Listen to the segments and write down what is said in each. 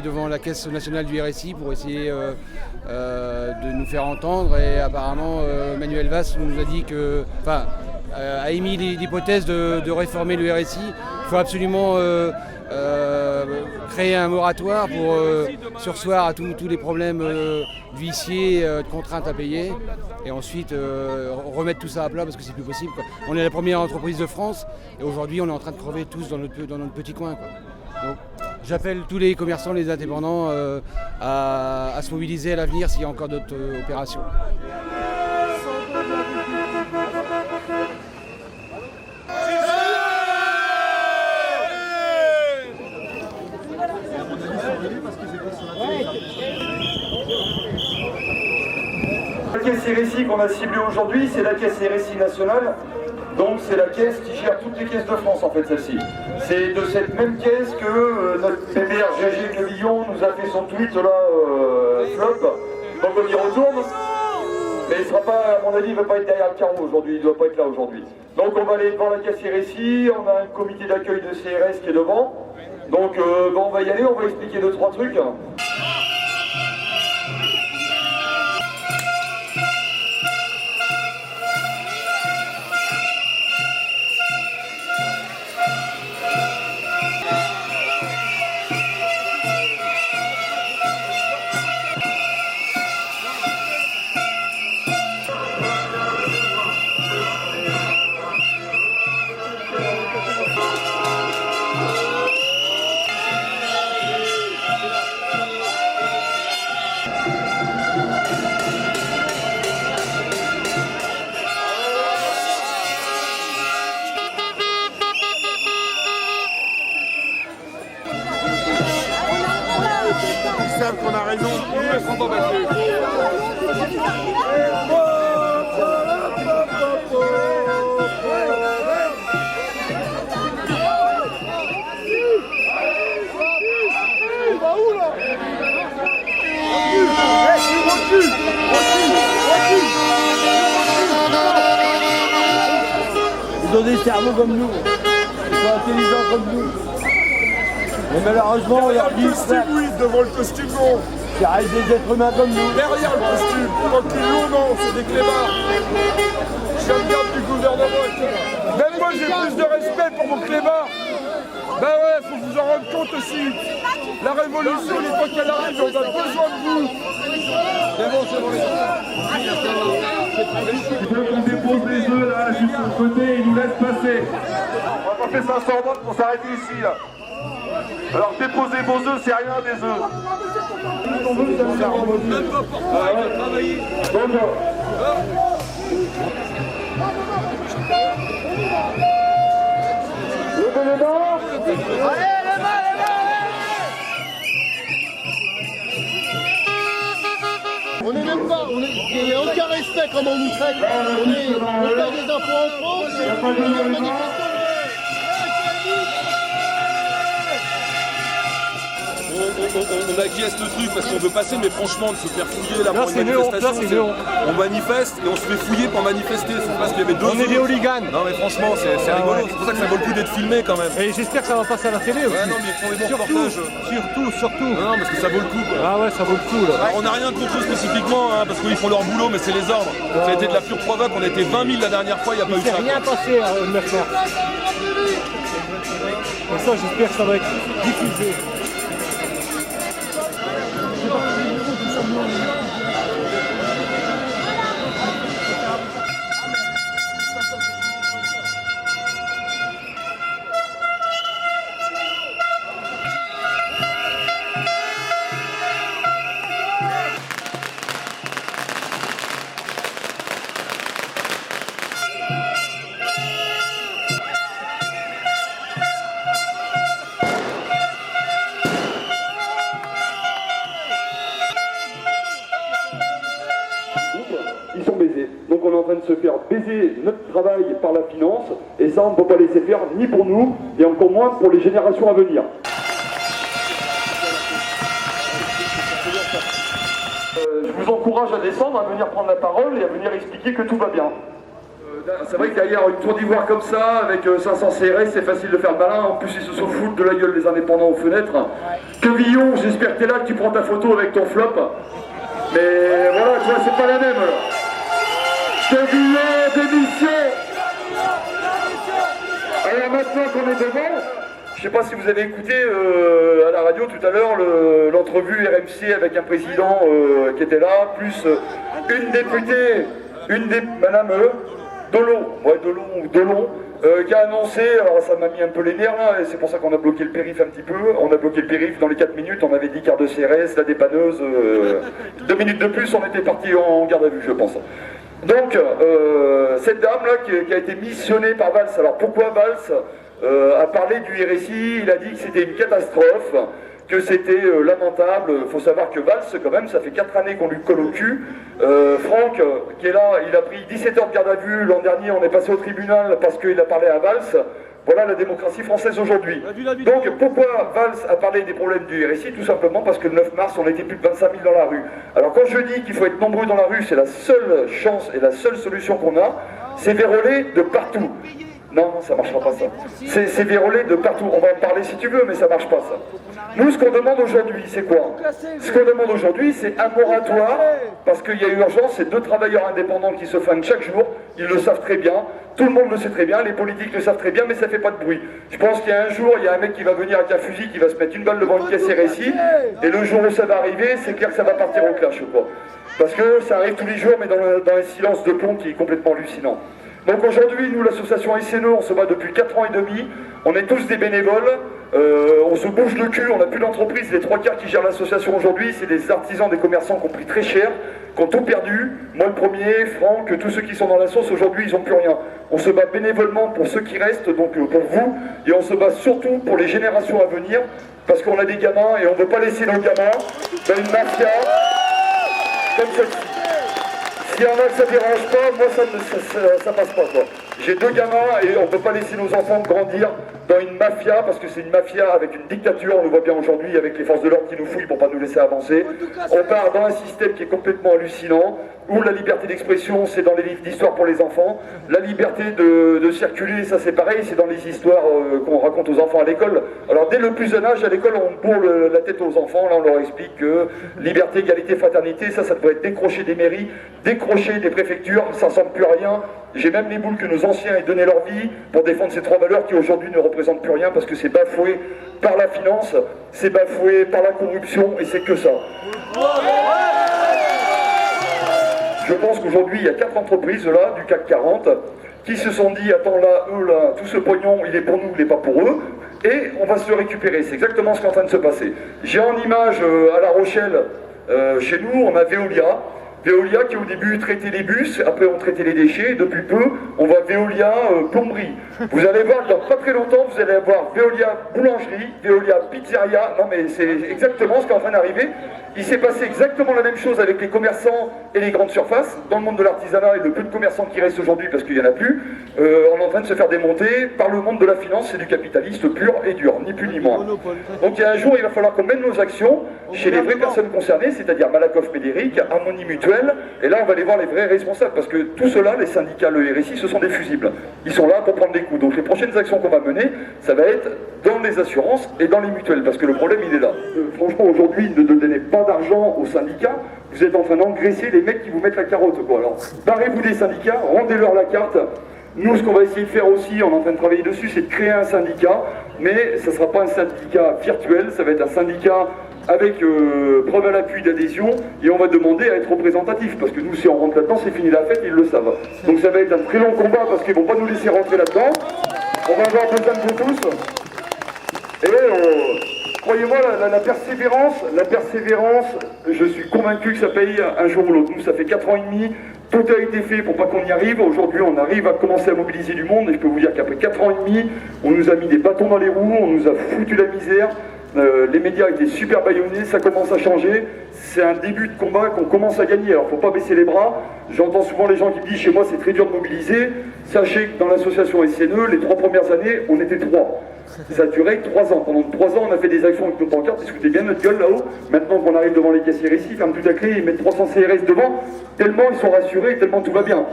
devant la caisse nationale du RSI pour essayer de nous faire entendre. Et apparemment, Manuel Valls nous a dit a émis l'hypothèse de réformer le RSI. Il faut absolument créer un moratoire pour surseoir à tous les problèmes d'huissiers, de contraintes à payer, et ensuite remettre tout ça à plat parce que c'est plus possible, quoi. On est la première entreprise de France et aujourd'hui on est en train de crever tous dans notre petit coin, quoi. Donc j'appelle tous les commerçants, les indépendants à se mobiliser à l'avenir s'il y a encore d'autres opérations. La caisse RSI qu'on a ciblée aujourd'hui, c'est la caisse RSI nationale. Donc c'est la caisse qui gère toutes les caisses de France en fait, celle-ci. C'est de cette même caisse que notre PPR Gégé Clevillon nous a fait son tweet là, flop. Donc on y retourne. Mais il sera pas, à mon avis, il ne va pas être derrière le carreau aujourd'hui, il ne doit pas être là aujourd'hui. Donc on va aller devant la caisse RSI, on a un comité d'accueil de CRS qui est devant. Donc on va y aller, on va expliquer 2-3 trucs. Ils savent qu'on a raison, ils ne sont pas battus. Ils ont des cerveaux comme nous, ils sont intelligents comme nous. Mais malheureusement, on leur dit costume, oui, devant le costume, non. ça reste des êtres humains comme nous. Derrière le costume, quand ils l'ont, non, c'est des clébards. Je suis un garde du gouvernement. Même moi, j'ai plus de respect pour mon clébard. Ben ouais, faut vous en rendre compte aussi. La révolution, une fois qu'elle arrive, on a besoin de vous. C'est bon, c'est bon. Il faut qu'on dépose les œufs là, juste sur le côté, et ils nous laissent passer. On va pas faire 500 mètres pour s'arrêter ici, là. Alors déposez vos œufs, c'est rien des œufs. On veut, c'est la remontée. Même pas pour toi, il va travailler. Bonjour. Levez les mains. Allez, les mains, les mains, On n'est même pas, il n'y a aucun respect comment on nous traite. On paye des impôts en France, on est en manifestation. On acquiesce le truc parce qu'on veut passer, mais franchement, de se faire fouiller là pour une manifestation, on manifeste et on se fait fouiller pour manifester. C'est parce qu'il y avait deux. On est des hooligans. Non mais franchement, c'est rigolo. C'est pour ça que ça vaut le coup d'être filmé quand même. Et j'espère que ça va passer à la télé aussi. Ouais, non mais ils font les bons reportages. Surtout. Non, parce que ça vaut le coup, quoi. Ah ouais, ça vaut le coup là. Alors, on n'a rien contre eux spécifiquement, hein, parce qu'ils font leur boulot, mais c'est les ordres. Ça a été de la pure provoque. On était 20 000 la dernière fois, il n'y a pas eu C'est ça. rien passé à le faire. Et ça, j'espère que ça va être diffusé. Ils sont baisés. Donc on est en train de se faire baiser notre travail par la finance, et ça on ne peut pas laisser faire ni pour nous, et encore moins pour les générations à venir. Je vous encourage à descendre, à venir prendre la parole et à venir expliquer que tout va bien. c'est vrai que derrière une tour d'ivoire comme ça, avec 500 CRS, c'est facile de faire le malin. En plus, ils se foutent de la gueule des indépendants aux fenêtres. Quevillon, j'espère que t'es là, que tu prends ta photo avec ton flop. Mais voilà, tu vois, c'est pas la même. Quevillon, démission. Alors maintenant qu'on est devant, je sais pas si vous avez écouté à la radio tout à l'heure l'entrevue RMC avec un président qui était là, plus une députée, Madame Delon, qui a annoncé, alors ça m'a mis un peu les nerfs là, et c'est pour ça qu'on a bloqué le périph' un petit peu. On a bloqué le périph' dans les 4 minutes, on avait 10 quarts de CRS, la dépanneuse, 2 minutes de plus, on était parti en garde à vue, je pense. Donc, cette dame-là qui a été missionnée par Valls, alors pourquoi Valls a parlé du RSI, il a dit que c'était une catastrophe, que c'était lamentable. Il faut savoir que Valls, quand même, ça fait 4 années qu'on lui colle au cul. Franck, qui est là, il a pris 17 heures de garde à vue. L'an dernier, on est passé au tribunal parce qu'il a parlé à Valls. Voilà la démocratie française aujourd'hui. Donc pourquoi Valls a parlé des problèmes du RSI? Tout simplement parce que le 9 mars, on était plus de 25 000 dans la rue. Alors quand je dis qu'il faut être nombreux dans la rue, c'est la seule chance et la seule solution qu'on a, c'est vérolé de partout. Non, ça ne marchera pas ça. C'est vérolé de partout. On va en parler si tu veux, mais ça ne marche pas ça. Nous, ce qu'on demande aujourd'hui, c'est quoi? Ce qu'on demande aujourd'hui, c'est un moratoire, parce qu'il y a urgence, c'est 2 travailleurs indépendants qui se flinguent chaque jour, ils le savent très bien, tout le monde le sait très bien, les politiques le savent très bien, mais ça ne fait pas de bruit. Je pense qu'il y a un jour, il y a un mec qui va venir avec un fusil, qui va se mettre une balle devant une caisse RSI, et le jour où ça va arriver, c'est clair que ça va partir au clash, quoi. Parce que ça arrive tous les jours, mais dans un silence de plomb qui est complètement hallucinant. Donc aujourd'hui, nous, l'association SNE, on se bat depuis 4 ans et demi, on est tous des bénévoles, on se bouge le cul, on n'a plus d'entreprise, les 3 quarts qui gèrent l'association aujourd'hui, c'est des artisans, des commerçants qui ont pris très cher, qui ont tout perdu, moi le premier, Franck, tous ceux qui sont dans la sauce aujourd'hui, ils n'ont plus rien. On se bat bénévolement pour ceux qui restent, donc pour vous, et on se bat surtout pour les générations à venir, parce qu'on a des gamins et on ne veut pas laisser nos gamins dans une mafia comme celle-ci. S'il y en a que ça ne dérange pas, moi ça passe pas quoi. J'ai 2 gamins et on ne peut pas laisser nos enfants grandir dans une mafia, parce que c'est une mafia avec une dictature, on le voit bien aujourd'hui avec les forces de l'ordre qui nous fouillent pour pas nous laisser avancer. On part dans un système qui est complètement hallucinant, où la liberté d'expression c'est dans les livres d'histoire pour les enfants, la liberté de circuler, ça c'est pareil, c'est dans les histoires qu'on raconte aux enfants à l'école. Alors dès le plus jeune âge à l'école on bourre la tête aux enfants, là on leur explique que liberté, égalité, fraternité, ça devrait être décroché des mairies, décroché des préfectures, ça ne ressemble plus à rien. J'ai même les boules que nos anciens aient donné leur vie pour défendre ces 3 valeurs qui aujourd'hui ne représentent plus rien parce que c'est bafoué par la finance, c'est bafoué par la corruption et c'est que ça. Je pense qu'aujourd'hui il y a 4 entreprises là du CAC 40 qui se sont dit attends là, eux là, tout ce pognon il est pour nous, il n'est pas pour eux et on va se le récupérer. C'est exactement ce qui est en train de se passer. J'ai en image à La Rochelle, chez nous on a Veolia. Veolia qui au début traitait les bus, après on traitait les déchets, et depuis peu on voit Veolia plomberie. Vous allez voir dans pas très longtemps, vous allez avoir Veolia boulangerie, Veolia pizzeria, non mais c'est exactement ce qui est en train d'arriver. Il s'est passé exactement la même chose avec les commerçants et les grandes surfaces. Dans le monde de l'artisanat et le peu de commerçants qui restent aujourd'hui parce qu'il n'y en a plus, on est en train de se faire démonter par le monde de la finance, c'est du capitaliste pur et dur, ni plus ni moins. Donc il y a un jour, il va falloir qu'on mène nos actions chez les vraies personnes concernées, c'est-à-dire Malakoff Médéric, Harmonie Mutuelle, et là on va aller voir les vrais responsables, parce que tout cela, les syndicats, le RSI, ce sont des fusibles. Ils sont là pour prendre des coups. Donc les prochaines actions qu'on va mener, ça va être dans les assurances et dans les mutuelles, parce que le problème il est là. Franchement aujourd'hui, ne donnez pas d'argent aux syndicats, vous êtes en train d'engraisser les mecs qui vous mettent la carotte quoi. Alors barrez-vous des syndicats, rendez-leur la carte. Nous ce qu'on va essayer de faire aussi, on est en train de travailler dessus, c'est de créer un syndicat, mais ça ne sera pas un syndicat virtuel, ça va être un syndicat avec preuve à l'appui d'adhésion, et on va demander à être représentatif, parce que nous si on rentre là-dedans c'est fini la fête, ils le savent. Donc ça va être un très long combat parce qu'ils ne vont pas nous laisser rentrer là-dedans, on va avoir besoin de vous tous, et croyez-moi la persévérance, je suis convaincu que ça paye un jour ou l'autre. Nous ça fait 4 ans et demi, tout a été fait pour pas qu'on y arrive, aujourd'hui on arrive à commencer à mobiliser du monde, et je peux vous dire qu'après 4 ans et demi, on nous a mis des bâtons dans les roues, on nous a foutu la misère. Les médias étaient super bâillonnés, ça commence à changer, c'est un début de combat qu'on commence à gagner, alors faut pas baisser les bras. J'entends souvent les gens qui me disent chez moi c'est très dur de mobiliser, sachez que dans l'association SNE, les 3 premières années, on était 3. Ça a duré 3 ans, pendant 3 ans on a fait des actions avec nos pancartes, ils se foutaient bien notre gueule là-haut. Maintenant qu'on arrive devant les caisses RSI, ils ferment tout à clé, ils mettent 300 CRS devant, tellement ils sont rassurés, tellement tout va bien.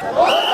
Voilà.